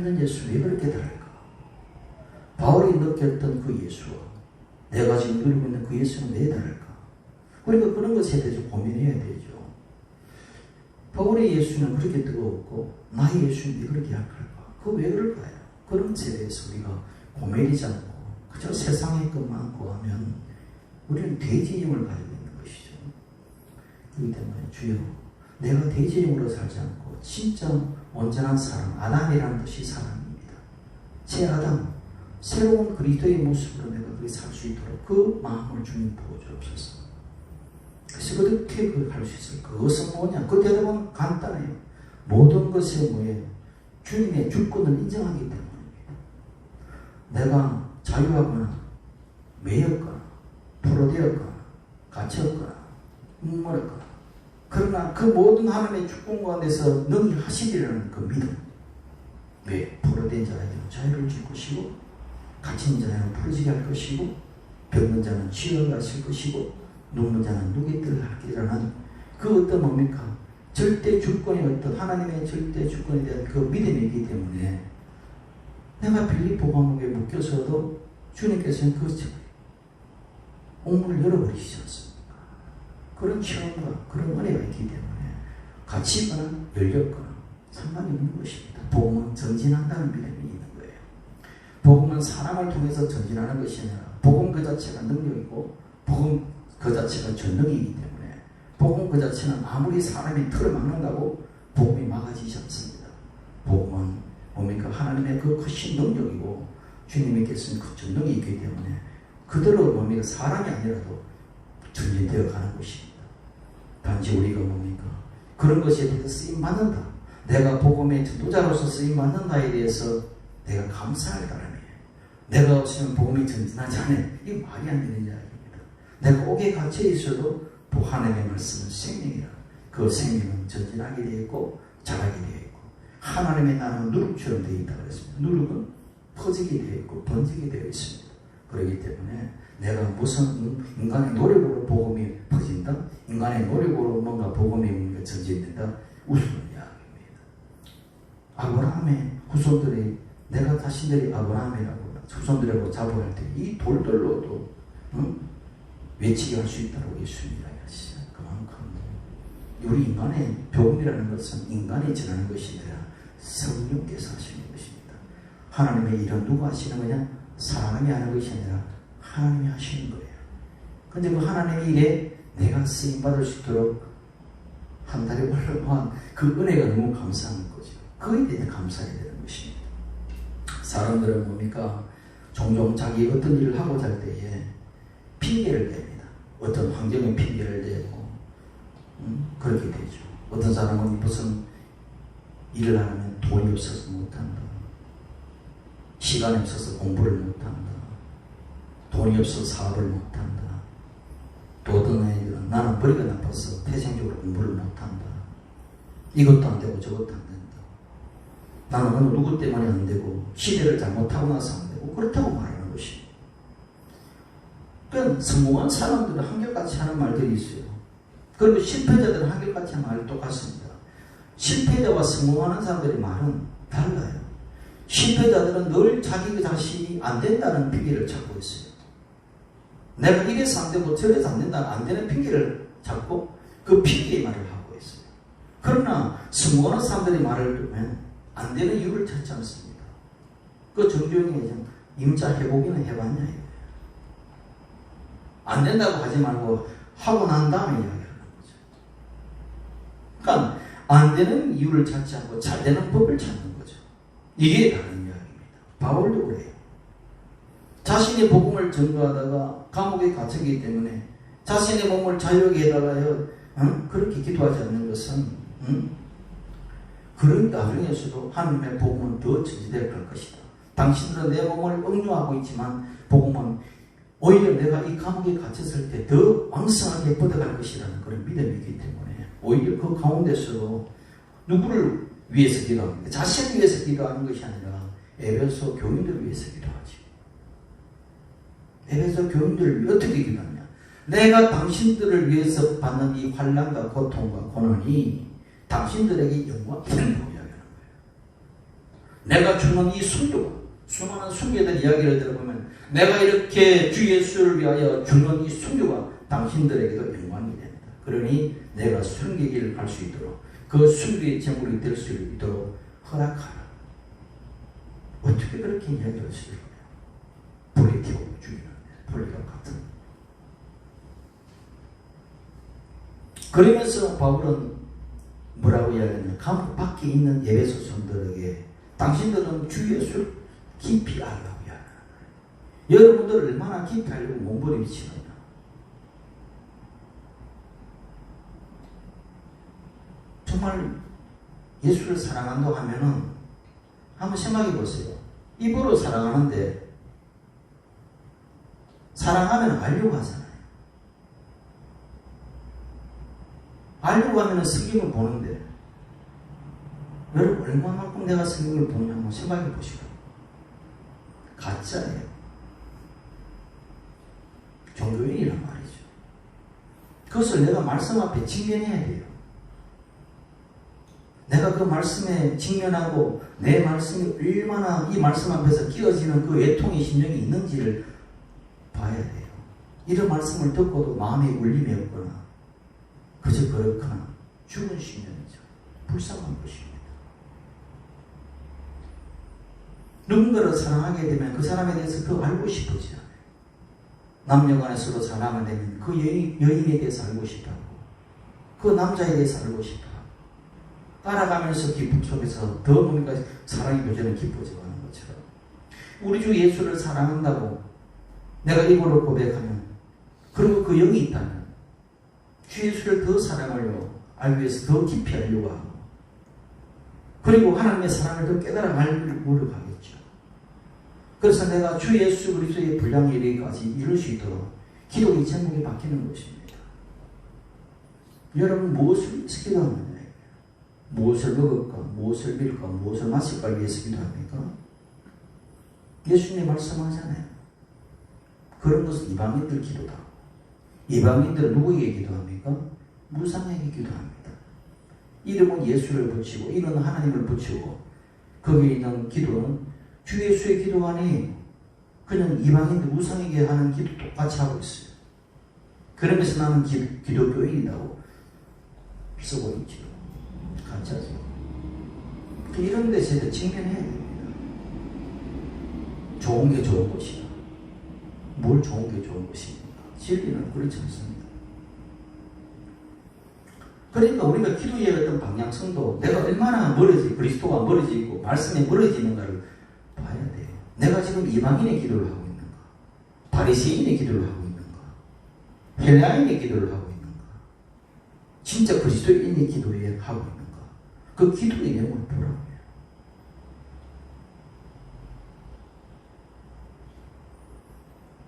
살아있는 예수 왜 그렇게 다를까? 바울이 느꼈던 그 예수와 내가 지금 누리고 있는 그 예수는 왜 다를까? 그러니까 그런 것에 대해서 고민해야 되죠. 바울의 예수는 그렇게 뜨거웠고 나의 예수는 왜 그렇게 약할까? 그거 왜 그럴까요? 그런 것에 대해서 우리가 고민이지 않고 그저 세상의 것만 구하면 우리는 돼지임을 가지고 있는 것이죠. 그렇기 때문에 주여 내가 돼지임으로 살지 않고 진짜 온전한 사람, 아담이라는 뜻이 사람입니다. 새 아담, 새로운 그리스도의 모습으로 내가 그렇게 살 수 있도록 그 마음을 주님 부어주옵소서. 그래서 어떻게 그걸 할 수 있을까? 그것은 뭐냐? 그 대답은 간단해요. 모든 것에 뭐예요? 주님의 주권을 인정하기 때문입니다. 내가 자유하거나 매였거나 포로되었거나 갇혔거나 목마르거나 그러나 그 모든 하나님의 주권 가운데서 능히 하시리라는 그 믿음. 왜? 포로된 자에게는 자유를 줄 것이고 갇힌 자에는 풀어지게 할 것이고 병든 자는 치유를 하실 것이고 눕는 자는 누게 들어갈기라는 그 어떤 뭡니까? 절대 주권의 어떤 하나님의 절대 주권에 대한 그 믿음이기 때문에 내가 빌립보 감옥에 묶여서도 주님께서는 그 옥문을 열어버리시지 않습니까? 그런 체험과 그런 은혜가 있기 때문에 갇히거나 열렸거나 상관이 없는 것입니다. 복음은 전진한다는 믿음이 있는 거예요. 복음은 사람을 통해서 전진하는 것이 아니라 복음 그 자체가 능력이고 복음 그 자체가 전능이기 때문에 복음 그 자체는 아무리 사람이 틀을 막는다고 복음이 막아지지 않습니다. 복음은 뭡니까? 하나님의 그 크신 능력이고 주님께서는 그 전능이 있기 때문에 그대로 뭡니까? 사람이 아니라도 전진되어 가는 것입니다. 단지 우리가 뭡니까? 그런 것에 대해서 쓰임받는다. 내가 복음의 전도자로서 쓰임받는다에 대해서 내가 감사할 따름이에요. 내가 없으면 복음이 전진하지 않아요. 이게 말이 안 되는 이야기입니다. 내가 옥에 갇혀 있어도 하나님의 말씀은 생명이라. 그 생명은 전진하게 되어 있고 자라게 되어 있고 하나님의 나라는 누룩처럼 되어 있다고 했습니다. 누룩은 퍼지게 되어 있고 번지게 되어 있습니다. 그렇기 때문에 내가 무슨 인간의 노력으로 복음이 퍼진다? 인간의 노력으로 뭔가 복음이 전진된다? 우스운 이야기입니다. 아브라함의 후손들이 내가 자신들이 아브라함이라고 후손들이라고 자부할 때 이 돌들로도 외치게 할 수 있다고 예수님이 이야기하시죠. 그만큼 우리 인간의 복음이라는 것은 인간이 전하는 것이 아니라 성령께서 하시는 것입니다. 하나님의 일은 누가 하시는 거냐? 사람이 하는 것이 아니라 하나님이 하시는 거예요. 근데 그 하나님의 일에 내가 쓰임받을 수 있도록 한 달에 올라간 그 은혜가 너무 감사한 거죠. 그에 대해 감사해야 되는 것입니다. 사람들은 뭡니까? 종종 자기 어떤 일을 하고자 할 때에 핑계를 댑니다. 어떤 환경에 핑계를 대고 그렇게 되죠. 어떤 사람은 무슨 일을 하면 돈이 없어서 못한다. 시간이 없어서 공부를 못한다. 돈이 없어서 사업을 못한다. 또 어떤 애들은 나는 머리가 나빠서 태생적으로 공부를 못한다. 이것도 안 되고 저것도 안 된다. 나는 어느 누구 때문에 안 되고 시대를 잘못하고 나서 안 되고 그렇다고 말하는 것입니다. 그러니까 성공한 사람들은 한결같이 하는 말들이 있어요. 그리고 실패자들은 한결같이 하는 말이 똑같습니다. 실패자와 성공하는 사람들의 말은 달라요. 실패자들은 늘 자기 자신이 안 된다는 핑계를 찾고 있어요. 내가 이래서 안 되고 저래서 안 된다, 안 되는 핑계를 찾고 그 핑계의 말을 하고 있어요. 그러나 성공하는 사람들의 말을 들으면 안 되는 이유를 찾지 않습니다. 그 정주영이 임자 해보기는 해봤냐 이거예요. 안 된다고 하지 말고 하고 난 다음에 이야기하는 거죠. 그러니까 안 되는 이유를 찾지 않고 잘 되는 법을 찾는 거죠. 이게 다른 이야기입니다. 바울도 그래요. 자신의 복음을 전도하다가 감옥에 갇히기 때문에 자신의 몸을 자유하게 해달라요. 그렇게 기도하지 않는 것은 그런 나중에서도 하나님의 복음은 더 전진될 것이다. 당신들은 내 몸을 억류하고 있지만 복음은 오히려 내가 이 감옥에 갇혔을 때 더 왕성하게 뻗어갈 것이라는 그런 믿음이기 때문에 오히려 그 가운데서도 누구를 위해서 기도합니까? 자신을 위해서 기도하는 것이 아니라 에베소 교인들을 위해서 기도하지. 에베소 교인들을 위해 어떻게 기도하냐? 내가 당신들을 위해서 받는 이 환난과 고통과 고난이 당신들에게 영광이 된다고 이야기하는 거예요. 내가 주는 이 순교가, 수많은 순교들 이야기를 들어보면 내가 이렇게 주 예수를 위하여 주는 이 순교가 당신들에게도 영광이 된다. 그러니 내가 순교길을 갈 수 있도록 그 순교의 제물이 될 수 있도록 허락하라. 어떻게 그렇게 이야기할 수 있을까요? 불이 태우고 죽이는데 불과 같은. 그러면서 바울은 뭐라고 이야기하냐면 감옥 밖에 있는 에베소 성도들에게 당신들은 주 예수를 깊이 알라고 이야기하는 거예요. 여러분들 얼마나 깊이 알려고 몸부림치느냐. 정말 예수를 사랑한다고 하면은 한번 생각해 보세요. 입으로 사랑하는데 사랑하면 알려고 하잖아요. 알려고 하면 성경을 보는데 여러분 얼마만큼 내가 성경을 보느냐 한번 생각해 보시고. 가짜예요. 종교인이란 말이죠. 그것을 내가 말씀 앞에 직면해야 돼요. 내가 그 말씀에 직면하고 내 말씀이 얼마나 이 말씀 앞에서 끼어지는 그 애통의 심정이 있는지를 봐야 돼요. 이런 말씀을 듣고도 마음에 울림이 없거나 그저 그렇거나 죽은 심령이죠. 불쌍한 것입니다. 누군가를 사랑하게 되면 그 사람에 대해서 더 알고 싶어져요. 남녀간에 서로 사랑을 되면 그 여인에 대해서 알고 싶다고, 그 남자에 대해서 알고 싶다고, 따라가면서 기쁨 속에서 더 뭔가 사랑의 교제는 깊어져가는 것처럼 우리 주 예수를 사랑한다고 내가 입으로 고백하면, 그리고 그 영이 있다면 주 예수를 더 사랑하려 알기 위해서 더 깊이 알려고 하고, 그리고 하나님의 사랑을 더 깨달아 알려고 노력하겠죠. 그래서 내가 주 예수 그리스도의 분량 이르기까지 이룰 수 있도록 기도의 제목이 바뀌는 것입니다. 여러분 무엇을 위해서 기도하느냐? 무엇을 먹을까? 무엇을 빌까? 무엇을 마실까 위해서 기도합니까? 예수님이 말씀하잖아요. 그런 것은 이방인들 기도다. 이방인들은 누구에게 기도합니까? 무상에게 기도합니다. 이름은 예수를 붙이고 이름은 하나님을 붙이고 거기에 있는 기도는 주 예수의 기도가 아니에요. 그냥 이방인들 무상에게 하는 기도 똑같이 하고 있어요. 그러면서 나는 기독교인이라고 쓰고 있죠. 가짜죠. 이런 데서 직면해야 됩니다. 좋은 게 좋은 것이야. 뭘 좋은 게 좋은 것입니까? 진리는 그렇지 않습니다. 그러니까 우리가 기도의 어떤 방향성도 내가 얼마나 그리스도가 멀어져 있고 말씀에 멀어져 있는가를 봐야 돼요. 내가 지금 이방인의 기도를 하고 있는가? 바리새인의 기도를 하고 있는가? 헬라인의 기도를 하고 있는가? 진짜 그리스도인의 기도에 하고 있는가? 그 기도의 내용을 보라고요.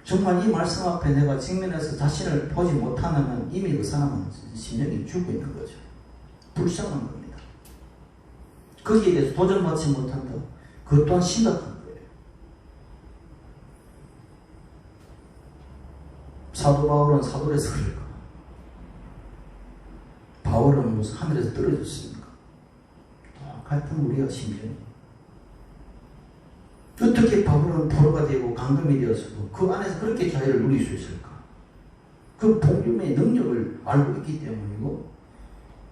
정말 이 말씀 앞에 내가 직면해서 자신을 보지 못하면 이미 그 사람은 심령이 죽고 있는 거죠. 불쌍한 겁니다. 거기에 대해서 도전받지 못한다. 그것 또한 심각한 거예요. 사도 바울은 사도에서 그럴까? 바울은 무슨 하늘에서 떨어졌습니까? 같은 우리가 심령이. 어떻게 바울은 포로가 되고 감금이 되었어도 그 안에서 그렇게 자유를 누릴 수 있을까? 그 복음의 능력을 알고 있기 때문이고,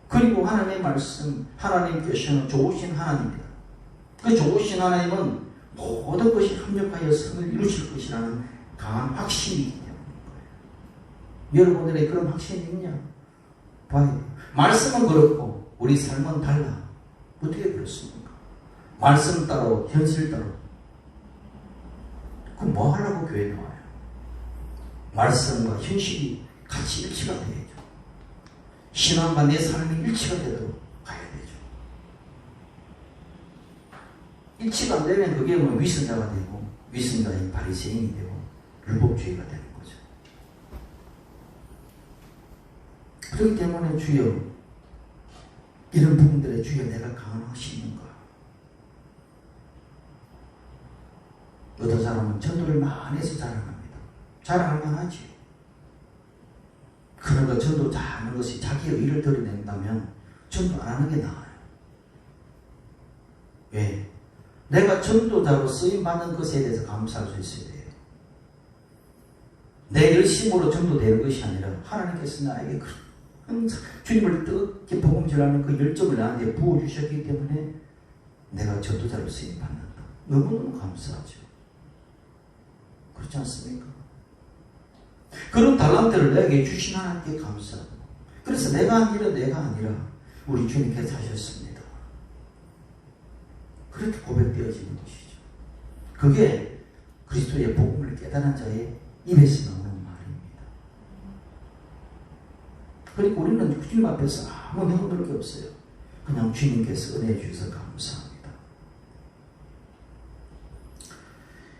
그리고 하나님의 말씀, 하나님께서는 좋으신 하나님입니다. 그 좋으신 하나님은 모든 것이 합력하여 선을 이루실 것이라는 강한 확신이 있기 때문인 거예요. 여러분들의 그런 확신이 있냐? 봐요. 말씀은 그렇고 우리 삶은 달라. 어떻게 그렇습니까? 말씀 따로 현실 따로. 그럼 뭐 하려고 교회 나와요? 말씀과 현실이 같이 일치가 돼야죠. 신앙과 내 삶이 일치가 되도록 가야 되죠. 일치가 안 되면 그게 뭐 위선자가 되고, 위선자인 바리새인이 되고 율법주의가 되는 거죠. 그렇기 때문에 주여, 이런 부분들에 주여 내가 강화하시는가? 어떤 사람은 전도를 많이 해서 자랑합니다. 자랑할 만하지. 그러나 전도 잘하는 것이 자기의 의를 드러낸다면 전도 안 하는 게 나아요. 왜? 내가 전도자로 쓰임받는 것에 대해서 감사할 수 있어야 돼요. 내 열심으로 전도되는 것이 아니라 하나님께서 나에게 항상 주님을 뜨겁게 복음 전하는 그 열정을 나한테 부어주셨기 때문에 내가 전도자로 쓰임받는다. 너무너무 감사하죠. 그렇지 않습니까? 그런 달란트를 내게 주신 하나님께 감사하고, 그래서 내가 아니라 우리 주님께서 하셨습니다. 그렇게 고백되어지는 것이죠. 그게 그리스도의 복음을 깨달은 자의 입에서 나오는 말입니다. 그러니까 우리는 주님 앞에서 아무 내어놓을 게 없어요. 그냥 주님께서 은혜 주셔서 감사합니다.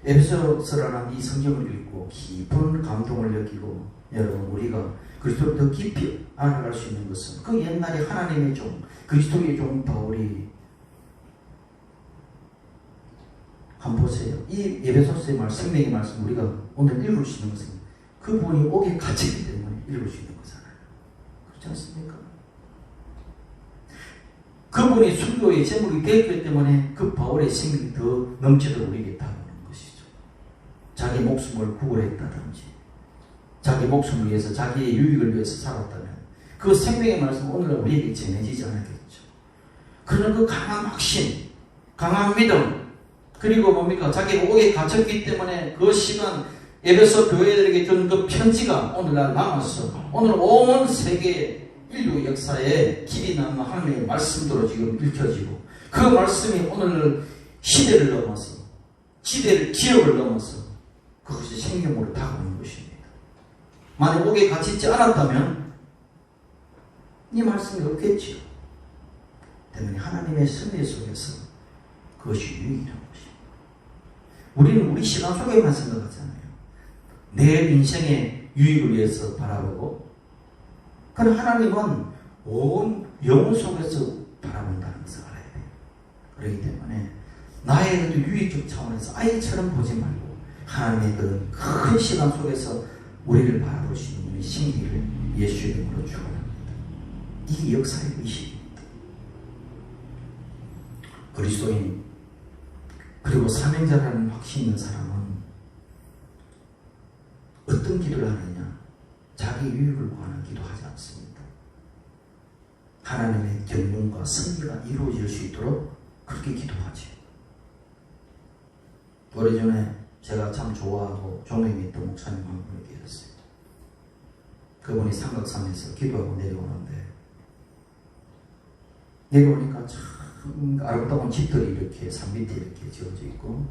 에베소서라는 이 성경을 읽고 깊은 감동을 느끼고, 여러분 우리가 그리스도를 더 깊이 알아갈 수 있는 것은 그 옛날에 하나님의 종, 그리스도의 종 바울이, 한번 보세요. 이 에베소서의 말씀, 생명의 말씀 우리가 오늘 읽을 수 있는 것은 그분이 옥에 갇히기 때문에 읽을 수 있는 거잖아요. 그렇지 않습니까? 그분이 순교의 제목이 되었기 때문에 그 바울의 생명이 더 넘치도록 우리에게 다가오는 것이죠. 자기 목숨을 구원했다든지 자기 목숨을 위해서, 자기의 유익을 위해서 살았다면 그 생명의 말씀은 오늘날 우리에게 전해지지 않았겠죠. 그러나 그 강한 확신, 강한 믿음, 그리고 뭡니까? 자기가 옥에 갇혔기 때문에 그 시간 에베소 교회들에게 준 그 편지가 오늘날 남아서 오늘 온 세계 인류 역사에 길이 남는 하나님의 말씀대로 지금 읽혀지고, 그 말씀이 오늘 시대를 넘어서, 지대를, 기억을 넘어서 그것이 생명으로 다가오는 것입니다. 만약 옥에 갇히지 않았다면 이 말씀이 없겠지요. 때문에 하나님의 섭리 속에서 그것이 유익이라는 것입니다. 우리는 우리 시간 속에만 생각하잖아요. 내 인생의 유익을 위해서 바라보고, 그러나 하나님은 온 영혼 속에서 바라본다는 것을 알아야 돼요. 그렇기 때문에 나의 그 유익적 차원에서 아이처럼 보지 말고 하나님의 그 큰 시간 속에서 우리를 바라볼 수 있는 우리 신기를 예수의 이름으로 축원합니다. 이게 역사의 의식입니다. 그리스도인 그리고 사명자라는 확신 있는 사람은 어떤 기도를 하느냐? 자기 유익을 구하는 기도하지 않습니다. 하나님의 경륜과 승리가 이루어질 수 있도록 그렇게 기도하지. 오래전에 제가 참 좋아하고 존경이 있던 목사님 한 분이 계셨어요. 그분이 삼각산에서 기도하고 내려오는데, 내려오니까 참 아름다운 집들이 이렇게 산 밑에 이렇게 지어져 있고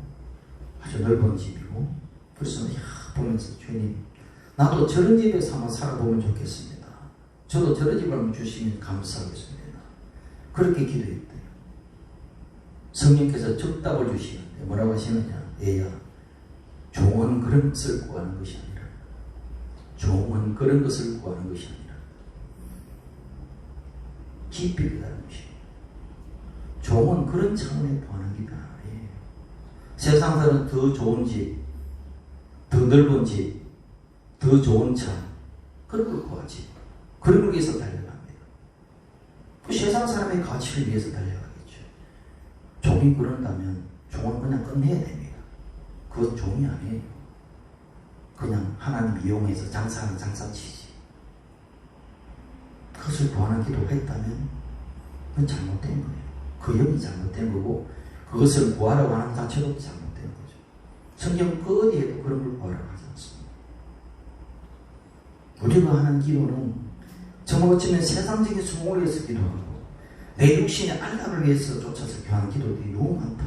아주 넓은 집이고, 그래서 보면서 주님, 나도 저런 집에서 한번 살아보면 좋겠습니다. 저도 저런 집을 한번 주시면 감사하겠습니다. 그렇게 기도했대요. 성령께서 즉답을 주시는데 뭐라고 하시느냐? 얘야, 종은 그런 것을 구하는 것이 아니라, 종은 그런 것을 구하는 것이 아니라 깊이 깨달은 것입니다. 종은 그런 차원에 구하는 기다. 예. 세상 사람은 더 좋은 집, 더 넓은 집, 더 좋은 차, 그런 걸 구하지. 그런 걸 위해서 달려갑니다. 그 세상 사람의 가치를 위해서 달려가겠죠. 종이 그런다면 종은 그냥 끝내야 됩니다. 그건 종이 아니에요. 그냥 하나님 이용해서 장사하는 장사치지. 그것을 구하는 기도가 있다면 그건 잘못된 거예요. 그 영이 잘못된 거고, 그것을 구하라고 하는 자체도 잘못된 거죠. 성경 그 어디에도 그런 걸 구하라고 하지 않습니다. 우리가 하는 기도는 정말 어쩌면 세상적인 수목을 위해서 기도하고 내 육신의 안락을 위해서 쫓아서 하는 기도들이 너무 많다.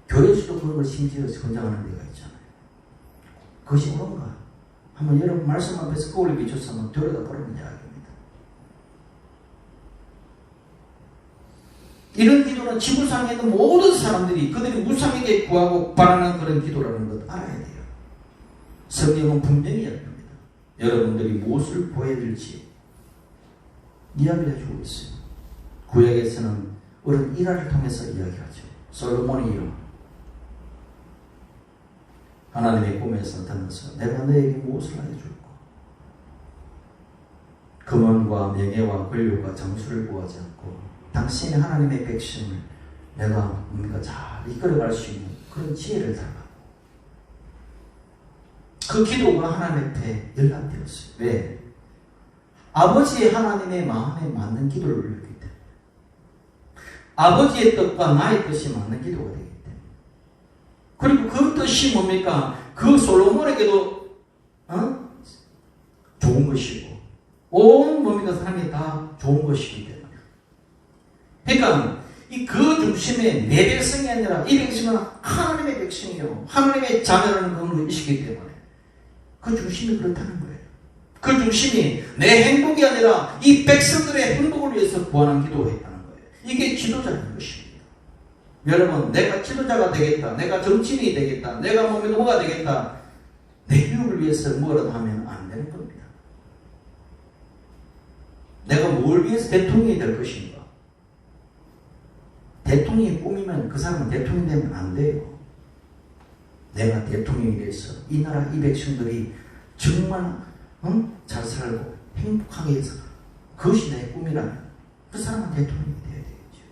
교회에서도 그걸 심지어 권장하는 데가 있잖아요. 그것이 옳은가? 한번 여러분 말씀 앞에서 거울에 비춰서 한번 들여다보라는 이야기입니다. 이런 기도는 지구상에 있는 모든 사람들이 그들이 무상에게 구하고 바라는 그런 기도라는 것 알아야 돼요. 성경은 분명히 이야기합니다. 여러분들이 무엇을 보여야 될지 이야기를 해주고 있어요. 구약에서는 어른 일화를 통해서 이야기하죠. 솔로몬이 이름, 하나님의 꿈에서 나타나서 내가 너에게 무엇을 해줄까? 금원과 명예와 권력과 장수를 구하지 않고 당신의 하나님의 백성을 내가 뭔가 잘 이끌어갈 수 있는 그런 지혜를 달라고. 그 기도가 하나님 앞에 연락되었어요. 왜? 아버지의 하나님의 마음에 맞는 기도를 올렸기 때문에. 아버지의 뜻과 나의 뜻이 맞는 기도가 되기 때문에. 그리고 그 뜻이 뭡니까? 그 솔로몬에게도 좋은 것이고 온 뭡니까? 사람이 다 좋은 것이기 때문에. 그러니까 그 중심에 내 백성이 아니라 이 백성은 하나님의 백성이요, 하나님의 자녀라는 그런 것이기 때문에 그 중심이 그렇다는 거예요. 그 중심이 내 행복이 아니라 이 백성들의 행복을 위해서 구하는 기도가 있다는 거예요. 이게 지도자인 것입니다. 여러분, 내가 지도자가 되겠다, 내가 정치인이 되겠다, 내가 뭐가 되겠다, 내 유익을 위해서 뭐라도 하면 안 되는 겁니다. 내가 뭘 위해서 대통령이 될 것인가? 대통령이 꿈이면 그 사람은 대통령 되면 안 돼요. 내가 대통령이 돼서 이 나라 이 백성들이 정말 잘 살고 행복하게 해서 그것이 내 꿈이라면 그 사람은 대통령이 돼야 되겠죠.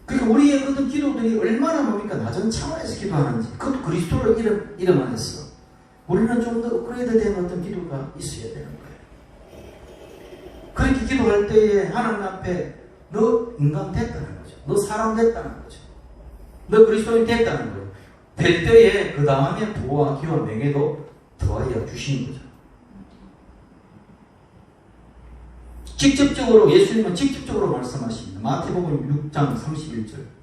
그러니까 우리의 그런 기도들이 얼마나 뭡니까? 낮은 차원에서 기도하는지, 그것도 그리스도를 이름 안에서 우리는 좀 더 업그레이드 된 어떤 기도가 있어야 되는 거예요. 그렇게 기도할 때에 하나님 앞에 너 인간 됐다는 거죠. 너 사람 됐다는 거죠. 너 그리스도인 됐다는 거예요. 될 때에 그 다음에 부와 기와 명예도 더하여 주시는 거죠. 직접적으로 예수님은 직접적으로 말씀하십니다. 마태복음 6장 31절.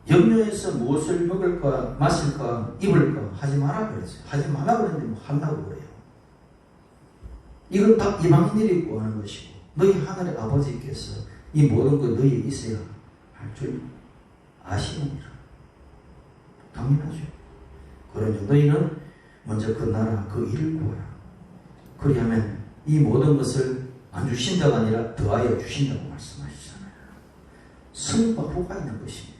염려해서 무엇을 먹을까 마실까 입을까 하지 마라 그랬어요. 하지 말라 그랬는데 뭐 한다고 그래요. 이건 다 이방인들이 구하는 것이고 너희 하늘의 아버지께서 이 모든 것 너희에 있어야 할 줄 아시느니라. 당연하죠. 그러니 너희는 먼저 그 나라 그 일을 구하라. 그리하면 이 모든 것을 안 주신다가 아니라 더하여 주신다고 말씀하시잖아요. 승과 후가 있는 것입니다.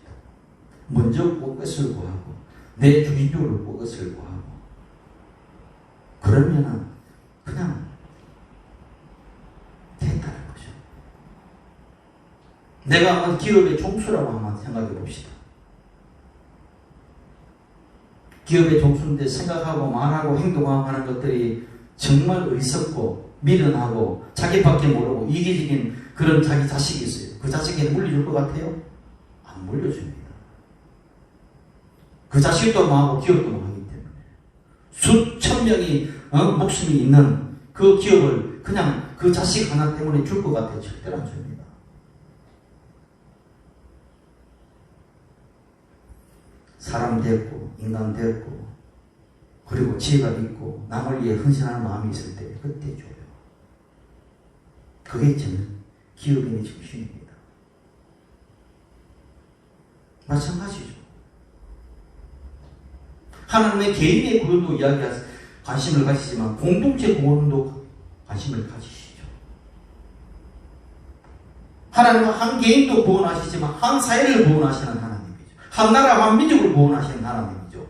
먼저 그것을 구하고 내 주인적으로 그것을 구하고 그러면은 그냥 된다는 거죠. 내가 한번 기업의 총수라고 한번 생각해 봅시다. 기업의 총수인데 생각하고 말하고 행동하고 하는 것들이 정말 어리석고 미련하고 자기밖에 모르고 이기적인 그런 자기 자식이 있어요. 그 자식에게 물려줄 것 같아요? 안 물려줍니다. 그 자식도 망하고 기업도 망하기 때문에 수천 명이 목숨이 있는 그 기업을 그냥 그 자식 하나 때문에 줄 것 같아요? 절대로 안 줍니다. 사람 됐고 인간 됐고 그리고 지혜가 있고 남을 위해 헌신하는 마음이 있을 때 그때 줘요. 그게 저는 기업인의 정신입니다. 마찬가지죠. 하나님의 개인의 구원도 관심을 가지지만 공동체 구원도 관심을 가지시죠. 하나님은 한 개인도 구원하시지만 한 사회를 구원하시는 하나님이죠. 한 나라 한 민족을 구원하시는 하나님이죠.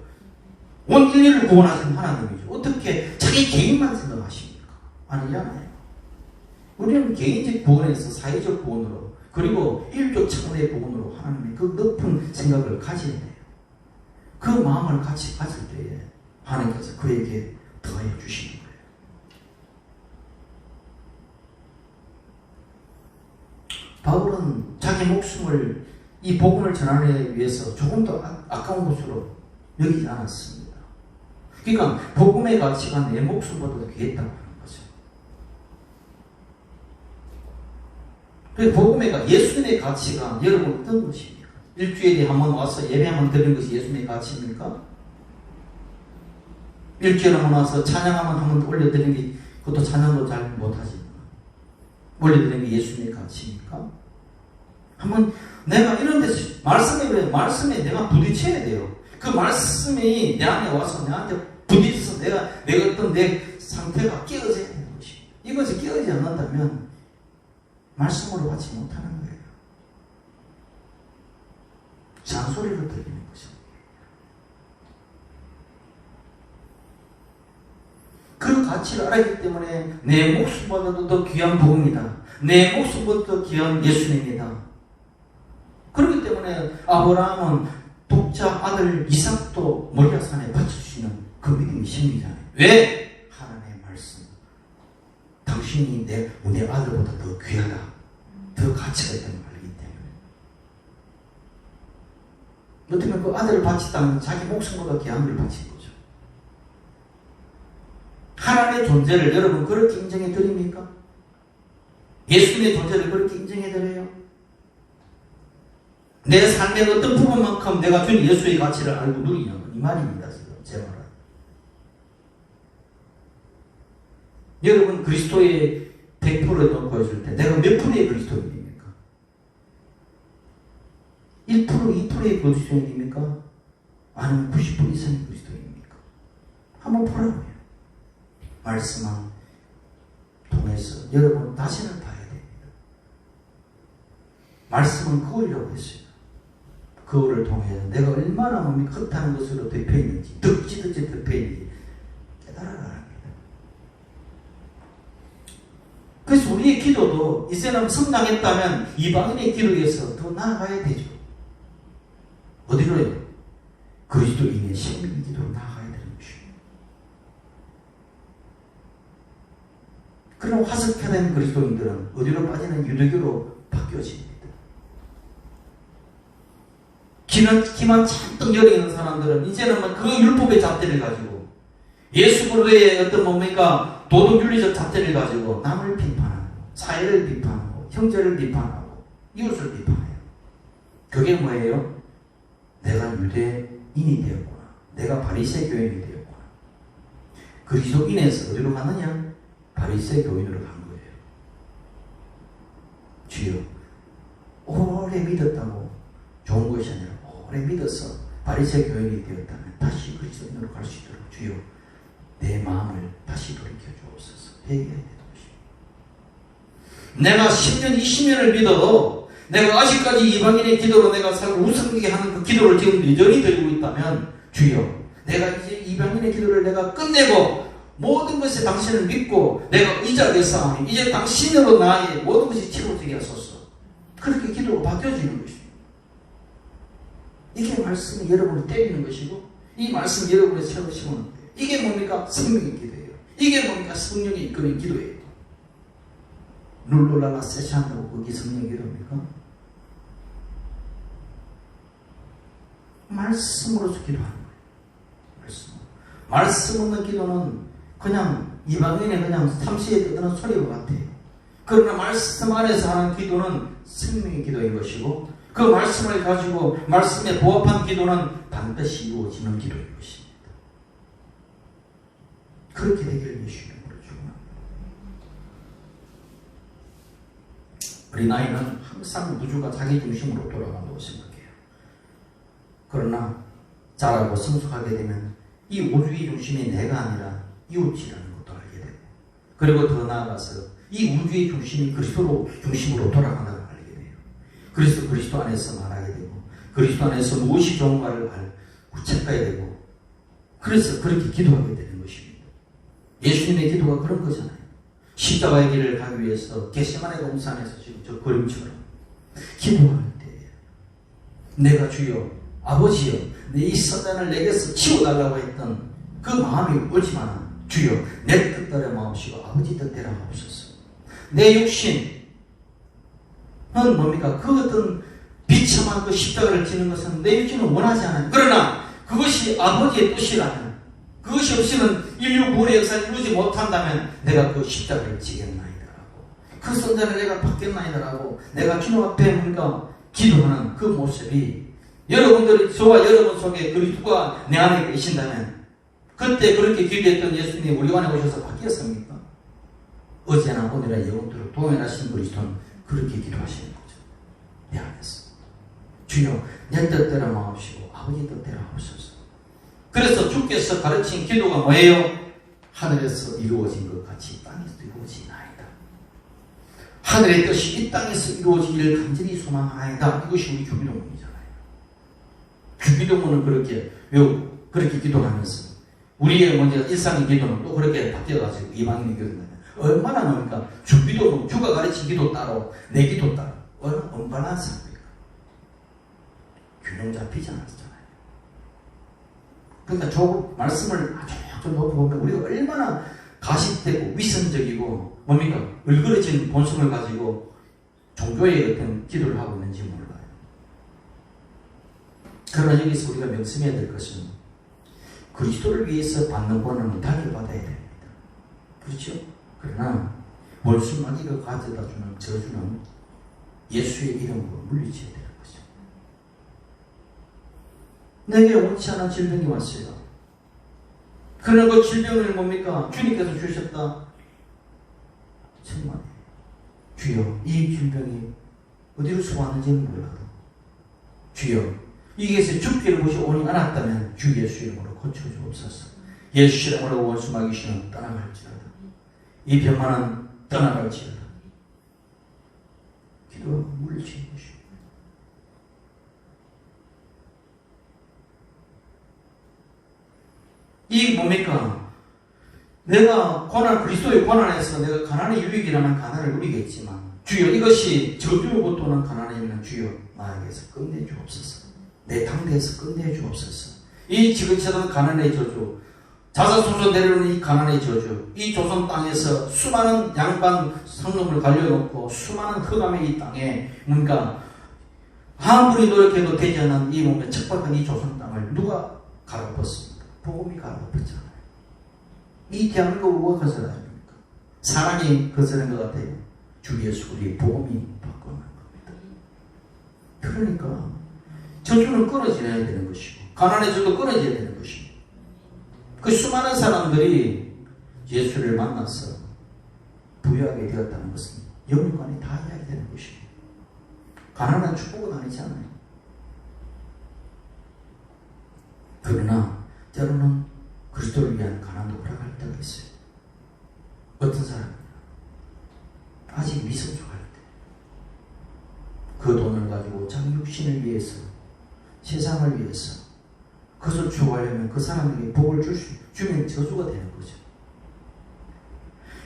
온 인류를 구원하시는 하나님이죠. 어떻게 자기 개인만 생각하십니까? 아니잖아요. 우리는 개인적 구원에서 사회적 구원으로 그리고 인류적 차원의 구원으로 하나님의 그 높은 생각을 가져야 돼요. 그 마음을 같이 가질 때에 하나님께서 그에게 더하여 주시는 거예요. 바울은 자기 목숨을 이 복음을 전하기 위해서 조금 더 아까운 것으로 여기지 않았습니다. 그러니까 복음의 가치가 내 목숨보다 귀했다고 하는 거죠. 그래서 복음의 예수님의 가치가 여러분 어떤 것입니까? 일주일에 한 번 와서 예배 한 번 드리는 것이 예수님의 가치입니까? 일주일에 한 번 와서 찬양하면 한 번 올려드리는 게 그것도 찬양도 잘 못하지. 올려드리는 게 예수님의 가치입니까? 한번 내가 이런 데서 말씀에 내가 부딪혀야 돼요. 그 말씀이 내 안에 와서 내한테 부딪혀서 내가 어떤 내 상태가 깨어져야 되는 것입니다. 이것이 깨어지지 않는다면 말씀으로 받지 못하는 거예요. 잔소리로 들리는 거죠. 그 가치를 알았기 때문에 내 목숨보다도 더 귀한 복음이다. 내 목숨보다 더 귀한 예수님이다. 그렇기 때문에 아브라함은 독자 아들 이삭도 모리아산에 바쳐주시는 그 믿음이 생기잖아요. 왜? 하나님의 말씀. 당신이 내 아들보다 더 귀하다. 더 가치가 있다는 걸 알기 때문에. 어떻게 그 아들을 바친다면 자기 목숨보다 귀한 걸 바친 거죠. 하나님의 존재를 여러분 그렇게 인정해 드립니까? 예수님의 존재를 그렇게 인정해 드려요? 내 삶의 어떤 부분만큼 내가 주님 예수의 가치를 알고 누리냐고 이 말입니다. 제 말은. 여러분 그리스도의 100%를 놓고 있을 때 내가 몇 프로의 그리스도인입니까? 1%, 2%의 그리스도인입니까? 아니면 90% 이상의 그리스도인입니까? 한번 보라고요. 말씀을 통해서 여러분 다시는 봐야 됩니다. 말씀은 그으려고 했어요. 그거를 통해 내가 얼마나 몸이 헛하는 것으로 덮여있는지 덕지덕지 덮여있는지 깨달아야 합니다. 그래서 우리의 기도도 이 사람 성장했다면 이방인의 기도에서 더 나아가야 되죠. 어디로요? 그리스도인의 생명의 기도로 나아가야 되는 것입니다. 그럼 화석화된 그리스도인들은 어디로 빠지는 유대교로 바뀌어집니다. 기만 잔뜩 열어있는 사람들은 이제는 그 율법의 잣대를 가지고 예수 그리스도의 어떤 뭡니까 도덕윤리적 잣대를 가지고 남을 비판하고 사회를 비판하고 형제를 비판하고 이웃을 비판해요. 그게 뭐예요? 내가 유대인이 되었구나. 내가 바리새 교인이 되었구나. 그리스도인에서 어디로 가느냐? 바리새 교인으로 간 거예요. 주여 오래 믿었다고 좋은 것이 아니라 오래 믿어서 바리새 교인이 되었다면 다시 그리스도인으로 갈 수 있도록 주여 내 마음을 다시 돌이켜 주옵소서. 회개해야 되는 것입니다. 내가 10년 20년을 믿어도 내가 아직까지 이방인의 기도로 내가 살고 우상에게 하는 그 기도를 지금 여전히 드리고 있다면 주여 내가 이제 이방인의 기도를 내가 끝내고 모든 것에 당신을 믿고 내가 의지하게 싸우니 이제 당신으로 나의 모든 것이 채워지게 하소서. 그렇게 기도가 바뀌어지는 것입니다. 이게 말씀이 여러분을 때리는 것이고 이 말씀이 여러분의 새로 심어놓은 거예요. 이게 뭡니까? 생명의 기도예요. 이게 뭡니까? 성령이 이끄는 기도예요. 룰루라라 세시한다고 그게 성령의 기도입니까? 말씀으로서 기도하는 거예요. 말씀 없는 기도는 그냥 이방인의 그냥 삼시에 떠드는 소리와 같아요. 그러나 말씀 안에서 하는 기도는 생명의 기도인 것이고 그 말씀을 가지고 말씀에 부합한 기도는 반드시 이루어지는 기도인 것입니다. 그렇게 되기를 예수님으로 축원합니다. 우리 나이는 항상 우주가 자기 중심으로 돌아간다고 생각해요. 그러나 자라고 성숙하게 되면 이 우주의 중심이 내가 아니라 이웃이라는 것도 알게 되고 그리고 더 나아가서 이 우주의 중심이 그리스도 중심으로 돌아간다는 걸 알게 돼요. 그래서 그리스도 안에서 말하게 되고 그리스도 안에서 무엇이 좋은가를 구체화해야 되고 그래서 그렇게 기도하게 되는 것입니다. 예수님의 기도가 그런 거잖아요. 십자가의 길을 가기 위해서 겟세마네 동산에서 지금 저 그림처럼 기도할 때 내가 주여 아버지여 내 이 사단을 내게서 치워달라고 했던 그 마음이 옳지만 주여 내 뜻대로 마음시고 아버지 뜻대로 하옵소서. 내 육신은 뭡니까? 그 어떤 비참한 그 십자가를 지는 것은 내 육신은 원하지 않아요. 그러나 그것이 아버지의 뜻이라면 그것이 없이는 인류 구원의 역사를 이루지 못한다면 내가 그 십자가를 지겠나이다라고 그 선자를 내가 받겠나이다라고 내가 주님 앞에 뭔가 기도하는 그 모습이 여러분들이 저와 여러분 속에 그리스도가 내 안에 계신다면 그때 그렇게 기도했던 예수님이 우리 안에 오셔서 바뀌었습니까? 어제나 오늘이나 영원토록 동행하신 그리스도는 그렇게 기도하시는 거죠. 내 안에서 주여 내 뜻대로 마옵시고 아버지 뜻대로 하옵소서. 그래서 주께서 가르친 기도가 뭐예요? 하늘에서 이루어진 것 같이 땅에서 이루어지나이다. 하늘의 뜻이 이 땅에서 이루어지기를 간절히 소망하나이다. 이것이 우리 주기도문이잖아요. 주기도문은 그렇게 외우고 그렇게 기도하면서 우리의 먼저 일상의 기도는 또 그렇게 바뀌어가지고 이방인의 기도는 얼마나 나옵니까? 주 기도는 주가 가르친 기도 따로 내 기도 따로 얼마나 언밸런스합니까? 균형 잡히지 않았잖아요. 그러니까 저 말씀을 아주 좀 놓고 보면 우리가 얼마나 가식되고 위선적이고 뭡니까? 을그러진 본성을 가지고 종교의 어떤 기도를 하고 있는지 몰라요. 그러나 여기서 우리가 명심해야 될 것은 그리스도를 위해서 받는 권한은 달려받아야 됩니다. 그렇죠? 그러나 원수마귀가 가져다주는 저주는 예수의 이름으로 물리쳐야 되는 거죠. 내게 원치 않은 질병이 왔어요. 그러나 그 질병을 뭡니까? 주님께서 주셨다. 정말 주여 이 질병이 어디로서 왔는지는 몰라도 주여 이게서 죽기를 모셔오니 않았다면 주 예수 이름으로 고쳐주옵소서. 예수 이름으로 원수마귀 신은 떠나갈지어다. 이 병만은 떠나갈지어다. 기도가 물리치는 것입니다. 이 뭡니까? 내가 그리스도의 고난에서 내가 가난의 유익이라면 가난을 누리겠지만 주여 이것이 저주로부터 오는 가난이면 주여 나에게서 끝내주옵소서. 내 당대에서 끝내주옵소서. 이 지긋하던 가난의 저주, 자사소서 내려오는 이 가난의 저주, 이 조선 땅에서 수많은 양반 성놈을 갈려놓고 수많은 흑암의 이 땅에 뭔가 아무리 노력해도 되지 않은 이 몸에 척박한 이 조선 땅을 누가 갈아엎었습니까? 복음이 갈아엎었잖아요. 이 대한민국 누가 거절합니까? 사람이 거절한 것 같아요. 주 예수 우리 복음이 바꾸는 겁니다. 그러니까 저주는 끊어져야 되는 것이고 가난의 저도 끊어져야 되는 것이고 그 수많은 사람들이 예수를 만나서 부유하게 되었다는 것은 영육간에 다 이야기되는 것이고 가난한 축복은 아니잖아요. 그러나 때로는 그리스도를 위한 가난도 허락할 때가 있어요. 어떤 사람은 아직 미성숙할 때 그 돈을 가지고 자기 육신을 위해서 세상을 위해서 그것을 추구하려면 그 사람에게 복을 주면 저주가 되는 거죠.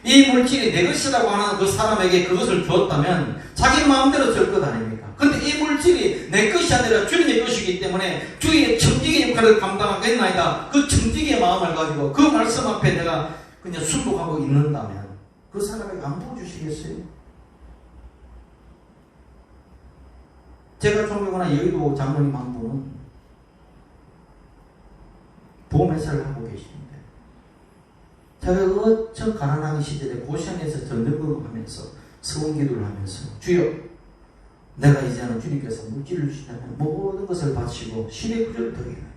이 물질이 내 것이라고 하는 그 사람에게 그것을 주었다면 자기 마음대로 쓸 것 아닙니까? 근데 이 물질이 내 것이 아니라 주님의 것이기 때문에 주의 청지기의 역할을 감당하겠나이다. 그 청지기의 마음을 가지고 그 말씀 앞에 내가 그냥 순복하고 있는다면 그 사람에게 안 부어주시겠어요? 제가 존경하는 여의도 장로님 한 분은 보험회사를 하고 계시는데 제가 어처 가난한 시절에 고시원에서 전등급하면서 서원기도를 하면서 주여 내가 이제는 주님께서 물질을 주시다면 모든 것을 바치고 시대구조를 드리겠나요?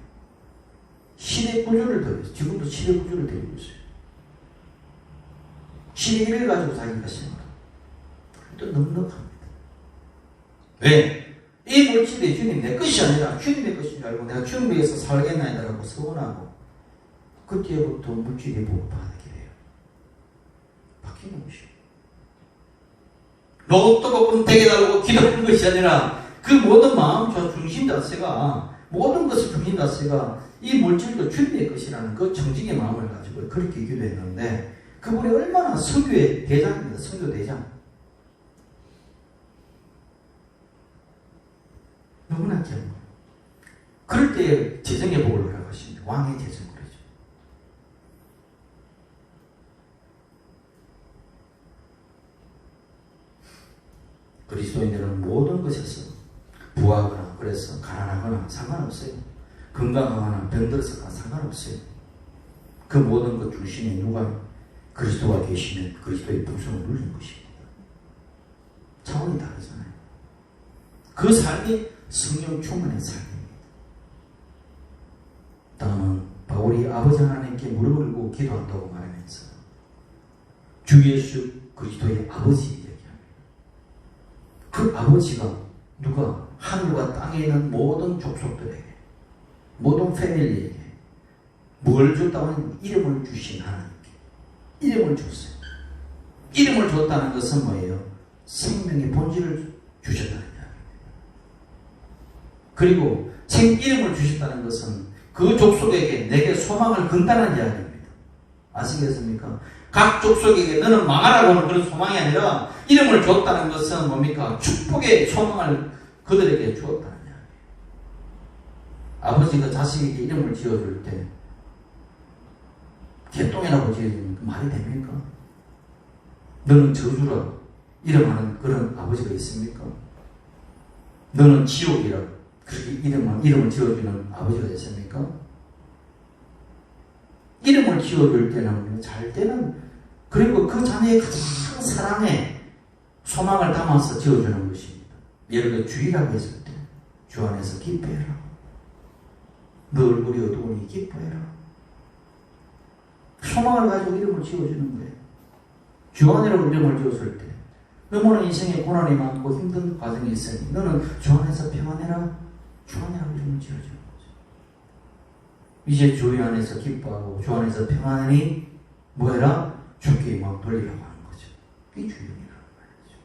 시대구조를 드리겠어요. 지금도 시대구조를 드리고 있어요. 시대를 가지고 자기가 생활합니다. 또 넉넉합니다. 왜? 이 물질이 주님 내 것이 아니라 주님의 것인 줄 알고 내가 주님 위해서 살겠나이다라고 서원하고 그때부터 물질이 보호받게 돼요. 바뀌는 것이에요. 로또 복권 되게 달라고 기도하는 것이 아니라 그 모든 마음 중심 자체가 모든 것을 중심 자체가 이 물질도 주님의 것이라는 그 정직의 마음을 가지고 그렇게 기도했는데 그분이 얼마나 선교의 대장입니다. 선교 대장. 너무나 젊어. 그럴 때 재정의 복을 허락하십니다. 왕의 재정을 하죠. 그리스도인들은 모든 것에서 부하거나 그래서 가난하거나 상관없어요. 건강하거나 병들어서나 상관없어요. 그 모든 것 중심에 누가 그리스도가 계시면 그리스도의 풍성을 누리는 것입니다. 차원이 다르잖아요. 그 삶이 성령 충만의 삶입니다. 다음은 바울이 아버지 하나님께 무릎을 꿇고 기도한다고 말하면서 주 예수 그리스도의 아버지 얘기합니다. 그 아버지가 누가 하늘과 땅에 있는 모든 족속들에게 모든 패밀리에게 뭘 줬다고 하면 이름을 주신 하나님께 이름을 줬어요. 이름을 줬다는 것은 뭐예요? 생명의 본질을 주셨다는 이야기입니다. 그리고 생 이름을 주셨다는 것은 그 그 족속에게 내게 소망을 건다는 이야기입니다. 아시겠습니까? 각 족속에게 너는 망하라고 하는 그런 소망이 아니라 이름을 줬다는 것은 뭡니까? 축복의 소망을 그들에게 주었다는 이야기. 아버지가 자식에게 이름을 지어줄 때 개똥이라고 지어주니까 말이 됩니까? 너는 저주라 이름하는 그런 아버지가 있습니까? 너는 지옥이라 그렇게 이름을 지어주는 아버지가 있습니까? 이름을 지어줄 때는 잘 때는 그리고 그 자녀의 가장 사랑에 소망을 담아서 지어주는 것입니다. 예를 들어 주의라고 했을 때 주 안에서 기뻐해라. 너 얼굴이 어두우니 기뻐해라. 소망을 가지고 이름을 지어주는 거예요. 주 안이라고 이름을 지었을 때 너무나 인생에 고난이 많고 힘든 과정이 있으니 너는 주 안에서 평안해라. 주 안이라고 이름을 지어주는 거죠. 이제 주 안에서 기뻐하고 주 안에서 평안하니 뭐해라? 주께 막 돌리라고 하는 거죠. 이게 주님이라는 말이죠.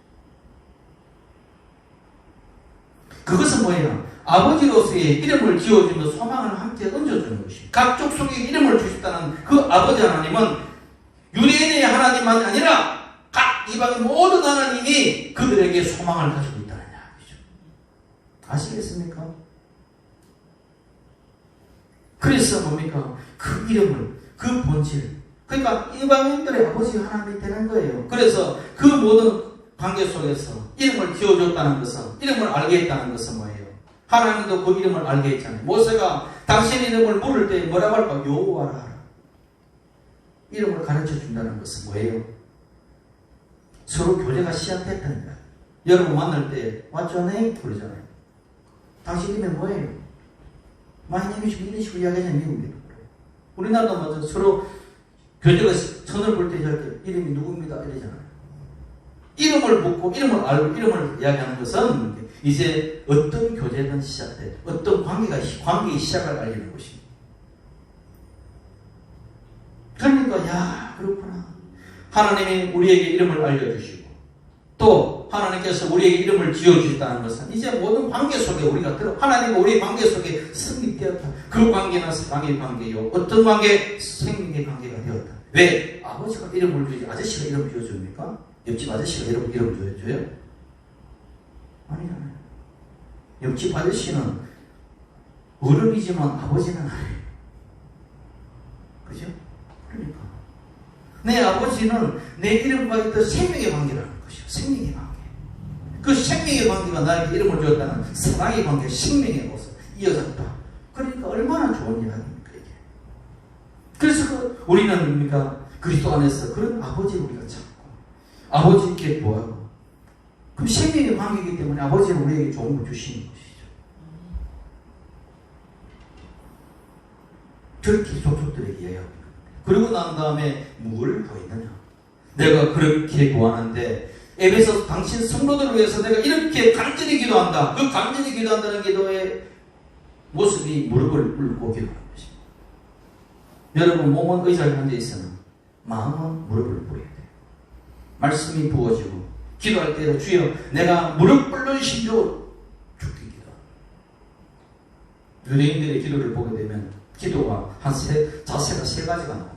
그것은 뭐예요? 아버지로서의 이름을 지어주는 소망을 함께 얹어주는 것입니다. 각 족속에 이름을 주셨다는 그 아버지 하나님은 유대인의 하나님만이 아니라 각 이방의 모든 하나님이 그들에게 소망을 가지고 있다는 이야기죠. 아시겠습니까? 그래서 뭡니까? 그 이름을, 그 본질, 그러니까 이방인들의 아버지 하나님이 되는 거예요. 그래서 그 모든 관계 속에서 이름을 지어줬다는 것은, 이름을 알게 했다는 것은 뭐예요? 하나님도 그 이름을 알게 했잖아요. 모세가 당신 이름을 물을 때 뭐라고 할까? 여호와라 하라. 이름을 가르쳐 준다는 것은 뭐예요? 서로 교제가 시작됐다는 거예요. 여러분 만날 때 What's your name? 그러잖아요. 당신 이름이 뭐예요? My name is 이런 식으로 이야기하잖아요. 미국에도. 우리나라도 먼저 서로 교제가 선을 볼 때 이름이 누구입니다 이러잖아요. 이름을 묻고 이름을 알고 이름을 이야기하는 것은 이제 어떤 교제든 시작돼 어떤 관계의 시작을 알리는 것입니다. 그러니까 야 그렇구나. 하나님이 우리에게 이름을 알려주시고 또 하나님께서 우리에게 이름을 지어주셨다는 것은 이제 모든 관계 속에 우리가 하나님과 우리의 관계 속에 성립되었다. 그 관계는 사랑의 관계요. 어떤 관계? 생명의 관계가 되었다. 왜? 아버지가 이름을 주지 아저씨가 이름 지어줍니까? 옆집 아저씨가 이름 지어줘요? 아니잖아요. 옆집 아저씨는 어른이지만 아버지는 아니에요. 그죠? 그러니까 내 아버지는 내 이름과 있던 생명의 관계라는 것이요. 생명의 관계. 그 생명의 관계가 나에게 이름을 주었다는 사랑의 관계, 생명의 모습 이어졌다. 그러니까 얼마나 좋은 이야기입니까 이게. 그래서 우리는 뭡니까? 그리스도 안에서 그런 아버지를 우리가 찾고 아버지께 구하고 그 생명의 관계이기 때문에 아버지는 우리에게 좋은 걸 주시는 것이죠. 그렇게 족속들에게 이야기합니다. 그리고 난 다음에 뭘 보이느냐? 내가 그렇게 구하는데 에베소 당신 성도들을 위해서 내가 이렇게 간절히 기도한다. 그 간절히 기도한다는 기도의 모습이 무릎을 꿇고 기도하는 것입니다. 여러분 몸은 의자에 앉아있으면 마음은 무릎을 꿇어야 돼요. 말씀이 부어지고 기도할 때도 주여 내가 무릎 꿇는 심정으로 죽게 기도합니다. 유대인들의 기도를 보게 되면 기도가 자세가 세 가지가 나옵니다.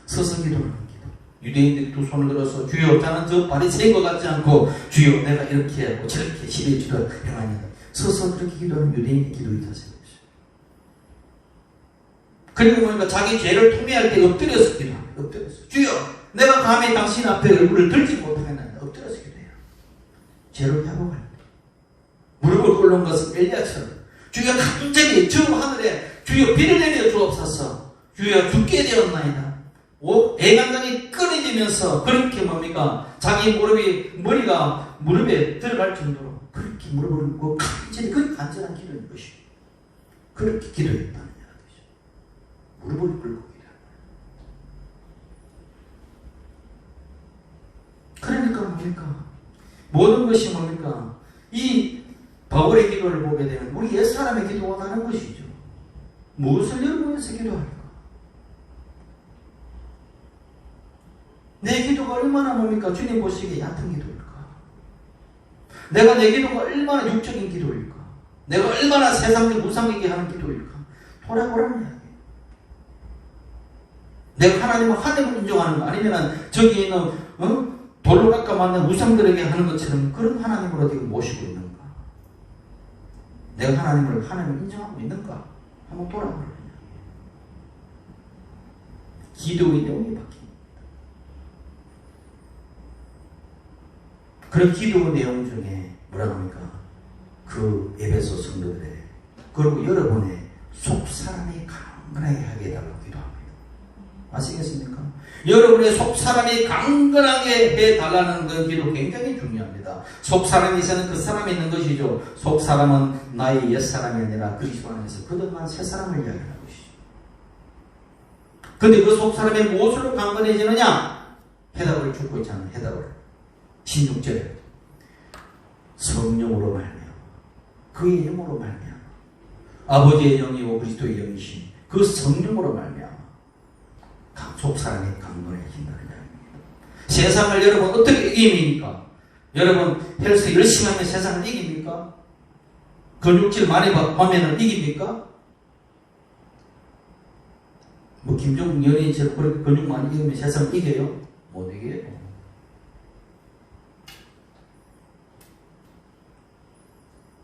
서서 기도하는 기도. 유대인들이 두 손을 들어서 주여 나는 저 바리새인 것 같지 않고 주여 내가 이렇게 하고 저렇게 시대의 기도를 행하니다. 서서 그렇게 기도하는 유대인의 기도의 자세입니다. 그리고 보니까 자기 죄를 통회할 때 엎드려서 기도합니다. 엎드려서 주여 내가 감히 당신 앞에 얼굴을 들지 못하겠나이다. 엎드려서 기도해요. 죄를 회복할 때 무릎을 꿇는 것은 엘리야처럼 주여 간절히 저 하늘에 주여 비를 내려 주옵소서. 주여 죽게 되었나이다. 애간장이 끊어지면서 그렇게 뭡니까? 자기 머리가 무릎에 들어갈 정도로 그렇게 무릎을 꿇고 간절히 그 간절한 기도인 것이죠. 그렇게 기도했다는 이야기죠. 무릎을 꿇고 기도한다. 그러니까 뭡니까? 모든 것이 뭡니까? 이 바울의 기도를 보게 되면 우리 옛사람의 기도가 다른 것이죠. 무엇을 열어보면서 기도할까? 내 기도가 얼마나 뭡니까? 주님 보시기에 얕은 기도일까? 내 기도가 얼마나 육적인 기도일까? 내가 얼마나 세상적 무상이게 하는 기도일까? 돌아보라는 이야기예요. 내가 하나님을 인정하는 거 아니면 저기 있는 돌로 깎아 만든 우상들에게 하는 것처럼 그런 하나님을 어디 모시고 있는가? 내가 하나님을 인정하고 있는가? 한번 돌아보라는 이야기예요. 기도의 내용이 바뀝니다. 그런 기도의 내용 중에 뭐라고 합니까? 그 에베소 성도들의 그리고 여러분의 속사람이 강건하게 하게 해달라고 기도합니다. 아시겠습니까? 여러분의 속사람이 강건하게 해달라는 그 기도 굉장히 중요합니다. 속사람이 있으면 그 사람이 있는 것이죠. 속사람은 나의 옛사람이 아니라 그리스도 안에서 그동안 새사람을 이야기하는 것이죠. 근데 그 속사람이 무엇으로 강건해지느냐? 해답을 주고 있잖아요. 해답을. 16절에 성령으로 말미암아 그의 영으로 말미암아 아버지의 영이고 그리스도의 영이신 그 성령으로 말미암아 속사람이 강건해진다는 이야기입니다. 세상을 여러분 어떻게 이깁니까? 여러분 헬스 열심히 하면 세상을 이깁니까? 근육질 많이 하면 이깁니까? 뭐 김종국 연예인처럼 그렇게 근육 많이 이기면 세상을 이겨요? 못 이겨요.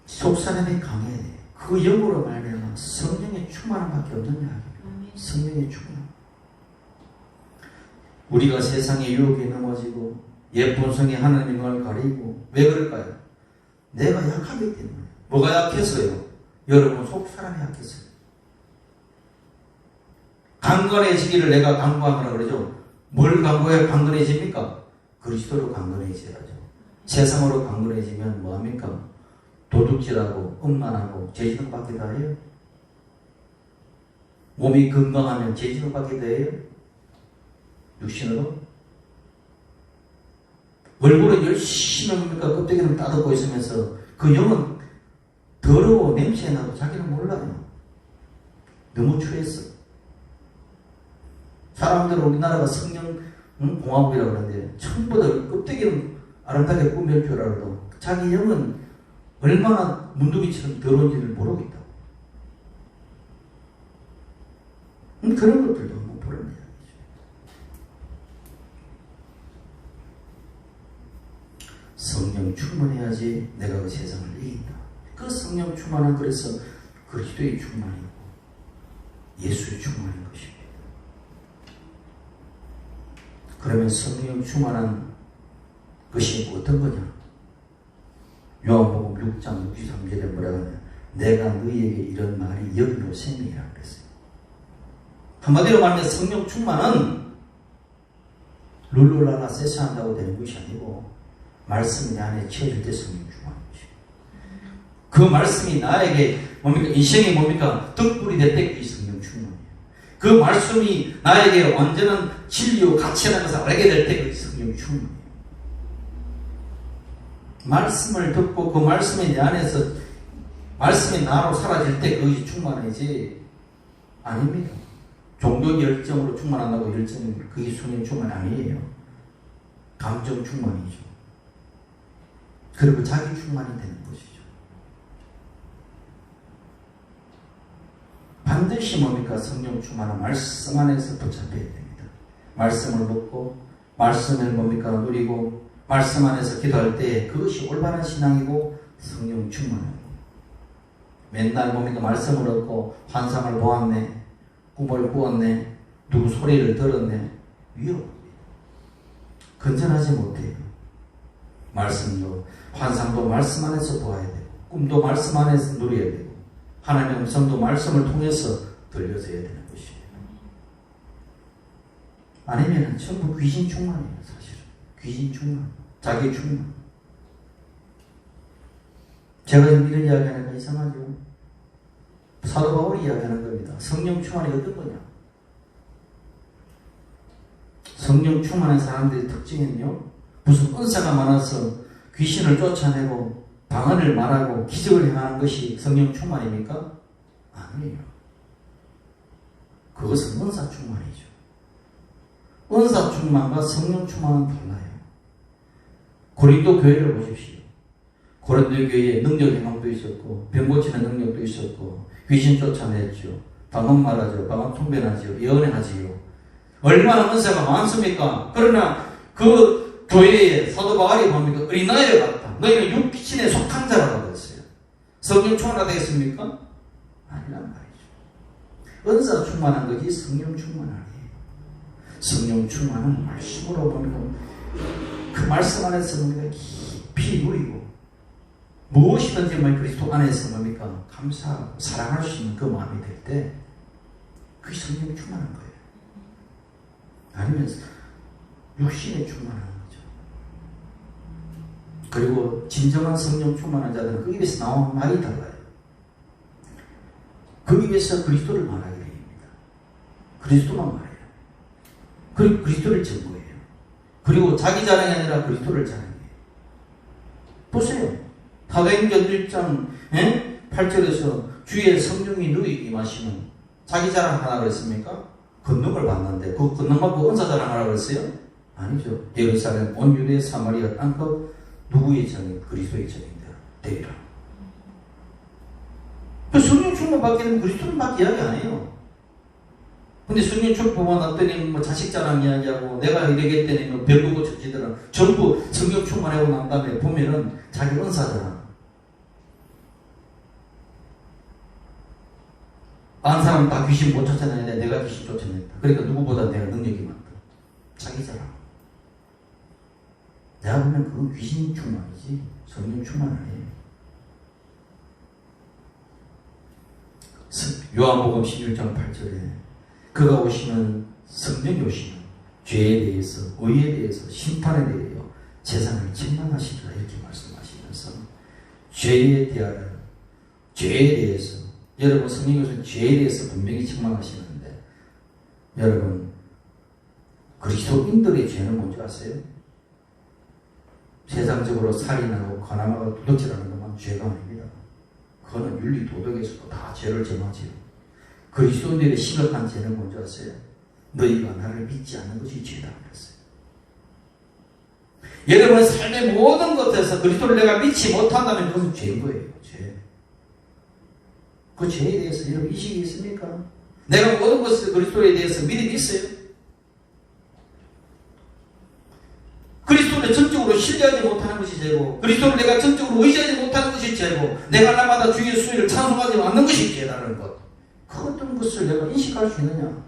속사람이 강해야 돼. 그 영으로 말미암아 성령의 충만함 밖에 없는 이야기입니다. 성령의 충만. 우리가 세상의 유혹에 넘어지고 예쁜 성의 하나님의 영을 가리고 왜 그럴까요? 내가 약하기 때문에. 뭐가 약해서요? 여러분 속사람이 약해서요. 강건해지기를 내가 강구하노라 그러죠. 뭘 강구해야 강건해집니까? 그리스도로 강건해져야죠. 세상으로 강건해지면 뭐합니까? 도둑질하고 음란하고 죄지능 받게 다 해요. 몸이 건강하면 죄지능 받게 돼요. 육신으로. 얼굴은 열심히 뭡니까? 껍데기는 따듬고 있으면서 그 영은 더러워 냄새 나도 자기는 몰라요. 너무 추했어. 사람들은 우리나라가 성령 공화국이라고 그러는데 전부 다 껍데기는 아름답게 꾸밀 줄 알아도 자기 영은 얼마나 문두기처럼 더러운지를 모르고 있다고. 그런 것들도 한번 보라는 이야기죠. 성령 충만해야지 내가 그 세상을 이긴다. 그 성령 충만은 그래서 그리스도의 충만이고 예수의 충만인 것입니다. 그러면 성령 충만한 것이 어떤 거냐? 요한복음 6장 63절에 뭐라고 하냐? 내가 너희에게 이런 말이 영으로 생명이라고 그랬어요. 한마디로 말하면 성령 충만은 룰루랄라 세차한다고 되는 것이 아니고 말씀이 내 안에 채워질 때 성령 충만인 것입니다. 그 말씀이 나에게 뭡니까? 인생이 뭡니까? 덕불이 될 때 그게 성령 충만이에요. 그 말씀이 나에게 완전한 진리요 가치라는 것을 알게 될 때 그게 성령 충만이에요. 말씀을 듣고 그 말씀이 내 안에서 말씀이 나로 사라질 때 그것이 충만이지 아닙니다. 종교 열정으로 충만한다고 열정이 그게 성령 충만이 아니에요. 감정 충만이죠. 그리고 자기 충만이 되는 것이죠. 반드시 뭡니까? 성령 충만은 말씀 안에서 붙잡혀야 됩니다. 말씀을 먹고 말씀을 뭡니까? 누리고 말씀 안에서 기도할 때 그것이 올바른 신앙이고 성령 충만이고 맨날 뭡니까? 말씀을 얻고 환상을 보았네, 꿈을 꾸었네, 누구 소리를 들었네, 위험합니다. 건전하지 못해요. 말씀도 환상도 말씀 안에서 보아야 되고 꿈도 말씀 안에서 누려야 되고 하나님의 음성도 말씀을 통해서 들려져야 되는 것입니다. 아니면 전부 귀신 충만이에요. 사실은 귀신 충만, 자기 충만. 제가 이런 이야기하니까 이상하죠. 사도 바울이 이야기하는 겁니다. 성령 충만이 어떤 거냐? 성령 충만한 사람들의 특징은요, 무슨 은사가 많아서 귀신을 쫓아내고 방언을 말하고 기적을 행하는 것이 성령 충만입니까? 아니에요. 그것은 은사 충만이죠. 은사 충만과 성령 충만은 달라요. 고린도 교회를 보십시오. 고린도 교회에 능력 행함도 있었고 병 고치는 능력도 있었고 귀신 쫓아냈죠. 방언 말하죠. 방언 통변하죠. 예언하지요. 얼마나 은사가 많습니까? 그러나 그 교회에 사도 바울이 뭡니까? 어린아이 같다. 너희는 육신에 속한 자라고 그랬어요. 성령 충만하다 되겠습니까? 아니란 말이죠. 은사 충만한 것이 성령 충만 아니에요. 성령 충만은 말씀으로 보면 그 말씀 안에서 우리가 깊이 누리고 무엇이든지 그리스도 안에서 뭡니까? 감사하고 사랑할 수 있는 그 마음이 될 때 그게 성령 충만한 거예요. 아니면 육신에 충만한 거죠. 그리고 진정한 성령 충만한 자들은 그 입에서 나오는 말이 달라요. 그 입에서 그리스도를 말하게 됩니다. 그리스도만 말해요. 그리고 그리스도를 증거해요. 그리고 자기 자랑이 아니라 그리스도를 자랑해요. 보세요. 사도행전 1장 8절에서 주의 성령이 너희에게 임하시면 자기 자랑 하라 그랬습니까? 권능을 받는데 그 권능 받고 은사 자랑하라 그랬어요? 아니죠. 예루살렘 온 유대 사마리아 땅끝 누구의 정이? 그리스도의 정인데 되리라. 성령 충만 받게 되면 그리스도는 막 이야기 안 해요. 근데 성령 충만 받더니 뭐 자식 자랑 이야기하고 내가 이러겠더니 뭐 별거 고쳐지더라. 전부 성령 충만하고 난 다음에 보면은 자기 은사 자랑. 딴 사람 다 귀신 못 쫓아내는데 내가 귀신 쫓아냈다. 그러니까 누구보다 내가 능력이 많다. 자기 자랑. 내가 보면 그건 귀신 충만이지 성령 충만 아니에요. 요한복음 16장 8절에 그가 오시면 성령이 오시면 죄에 대해서 의에 대해서 심판에 대하여 세상을 책망하시리라 이렇게 말씀하시면서 죄에 대해서 여러분 성령께서는 죄에 대해서 분명히 책망하시는데 여러분 그리스도인들의 죄는 뭔지 아세요? 세상적으로 살인하고 가늠하고 도둑질하는 것만 죄가 아닙니다. 그거는 윤리 도덕에서도 다 죄를 정하지요. 그리스도인들의 심각한 죄는 뭔지 아세요? 너희가 나를 믿지 않는 것이 죄다 그랬어요. 여러분 삶의 모든 것에서 그리스도를 내가 믿지 못한다면 그것은 죄인 거예요. 죄. 그 죄에 대해서 여러분 인식이 있습니까? 내가 모든 것을 그리스도에 대해서 믿음이 있어요? 그리스도를 전적으로 신뢰하지 못하는 것이 죄고 그리스도를 내가 전적으로 의지하지 못하는 것이 죄고 내가 날마다 주의 수위를 찬송하지 않는 것이 죄라는 것. 그 어떤 것을 내가 인식할 수 있느냐?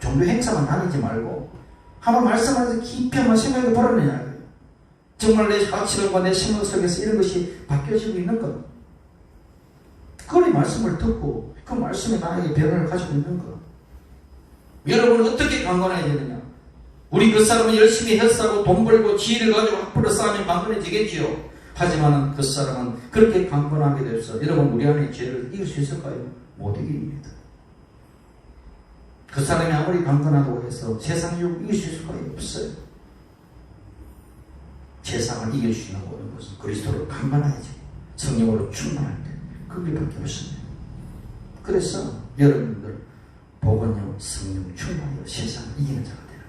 종교 행사만 다니지 말고 한번 말씀 안에서 깊이 한번 생각해 보라느냐. 정말 내 가치관과 내 생각 속에서 이런 것이 바뀌어지고 있는 것. 그의 말씀을 듣고 그 말씀에 나에게 변화를 가지고 있는 것. 여러분은 어떻게 강건해야 되느냐? 우리 그 사람은 열심히 헬스하고 돈 벌고 지혜를 가지고 학벌을 쌓으면 강건해지겠지요. 하지만 그 사람은 그렇게 강건하게 돼서 여러분 우리 안에 죄를 이길 수 있을까요? 못 이깁니다. 그 사람이 아무리 강건하다고 해서 세상 유혹을 이길 수 있을까요? 없어요. 세상을 이길 수 있는 모든 것은 그리스도로 강건해야지. 성령으로 충만할 때 그게밖에 없습니다. 그래서 여러분들 복은요 성령 충만하여 세상을 이기는 자가 되는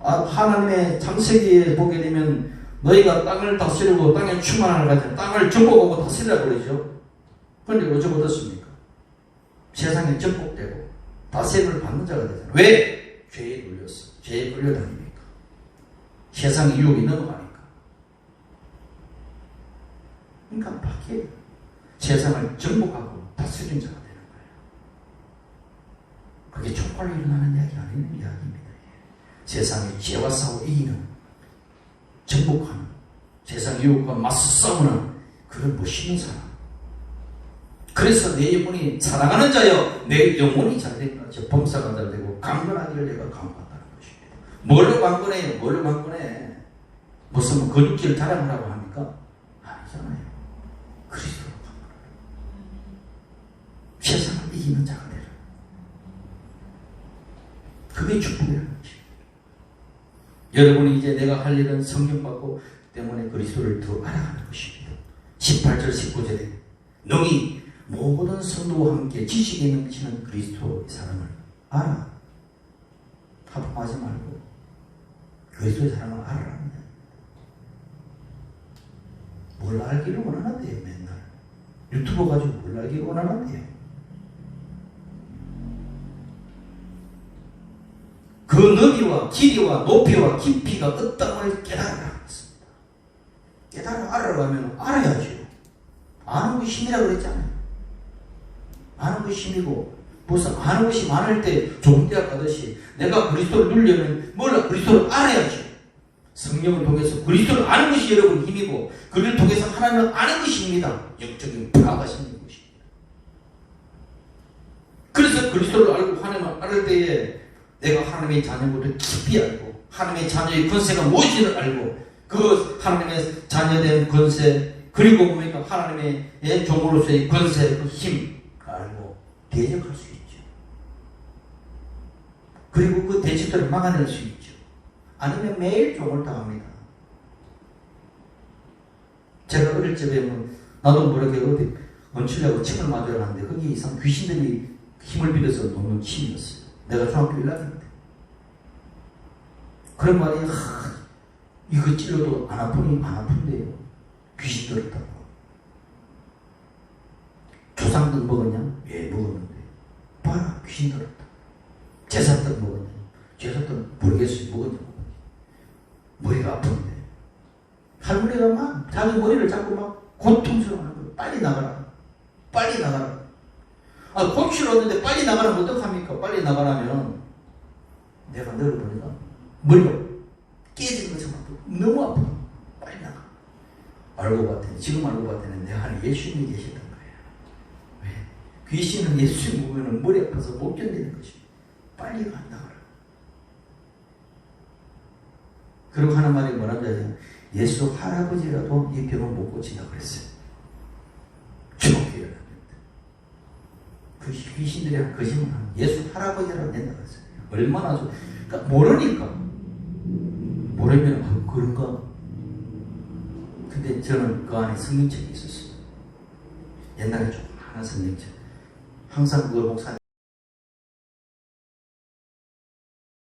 거예요. 하나님의 창세기에 보게 되면 너희가 땅을 다스리고 땅에 충만을 가져 땅을 정복하고 다스리라고 그러죠. 그런데 어쩌고 어떻습니까? 세상에 정복되고 다스림을 받는 자가 되잖아요. 왜? 죄에 눌렸어. 죄에 끌려다니니까. 세상의 유혹이 넘어가니까. 그러니까 바뀌어요. 세상을 정복하고 다스리는 자가 되는 거예요. 그게 촉발로 일어나는 이야기 아닌 이야기입니다. 세상의 죄와 싸워 이기는, 정복하는, 세상 유혹과 맞서 싸우는 그런 멋있는 사람. 그래서 내 영혼이 사랑하는 자여 내 영혼이 잘되니까 저 범사가 잘되고 강건하기를 내가 강건하다는 것입니다. 뭘로 강건해요? 뭘로 강건해? 무슨 뭐 근육질 자랑하라고 합니까? 아니잖아요. 그리스도로 강건하라. 세상을 이기는 자가 되라. 그게 축복이라는 것입니다. 여러분이 이제 내가 할 일은 성령 받고 때문에 그리스도를 더 알아가는 것입니다. 18절 19절에 너희 모든 성도와 함께 지식에 넘치는 그리스도의 사랑을 알아. 하품하지 말고 그리스도의 사랑을 알아라는 뭘 알기를 원하는데요. 맨날 유튜브 가지고 뭘 알기 원하는데요. 그 너비와 길이와 높이와 깊이가 어떤걸 깨달으라 했습니다. 깨달아 알아가면 알아야죠. 아는 것이 힘이라고 그랬잖아요. 아는 것이 힘이고, 무슨 아는 것이 많을 때 좋은 대학 가듯이 내가 그리스도를 누리려면 뭘 그리스도를 알아야죠. 성령을 통해서 그리스도를 아는 것이 여러분 힘이고, 그를 통해서 하나님을 아는 것이 힘이다. 영적인 부하가 생기는 것입니다. 그래서 그리스도를 알고 하나님을 알을 때에 내가 하나님의 자녀보다 깊이 알고, 하나님의 자녀의 권세가 무엇인지를 알고, 그 하나님의 자녀된 권세, 그리고 보니까 하나님의 종으로서의 권세, 그 힘 알고 대적할 수 있죠. 그리고 그 대적들을 막아낼 수 있죠. 아니면 매일 종을 당합니다. 제가 어릴 적에 나도 모르게 어디 얹히려고 침을 맞으러 갔는데 거기 이상 귀신들이 힘을 빌어서 놓는 침이었어요. 내가 중학교 1학년 때. 그런 말이 이거 찔러도 안 아프니 안 아픈데요. 귀신 들었다고. 조상들 먹었냐? 예, 먹었는데. 봐라, 귀신 들었다. 제사들 먹었냐? 제사들 모르겠어요. 먹었냐? 머리가 아픈데. 할머니가 막 자기 머리를 잡고 막 고통스러워하는 거예요. 빨리 나가라. 빨리 나가라. 고치러 왔는데 빨리 나가라면 어떡합니까? 빨리 나가라면 내가 너를 보니까 머리가 깨지는 것처럼 너무 아파. 빨리 나가. 알고 봤더니, 지금 알고 봤더니 내 안에 예수님이 계시던 거예요. 왜? 귀신은 예수님 보면 머리 아파서 못 견디는 것입니다. 빨리 나가라. 그리고 하는 말이 뭐라는지 예수 할아버지라도 이 병을 못 고친다고 그랬어요. 중학교 1학년 때. 그 귀신들이 한 거짓말 하는 예수 할아버지라도 된다고 했어요. 얼마나 좀, 그러니까 모르니까. 모르면 그런가? 근데 저는 그 안에 성경책이 있었어요. 옛날에 조그마한 성경책. 항상 그 목사님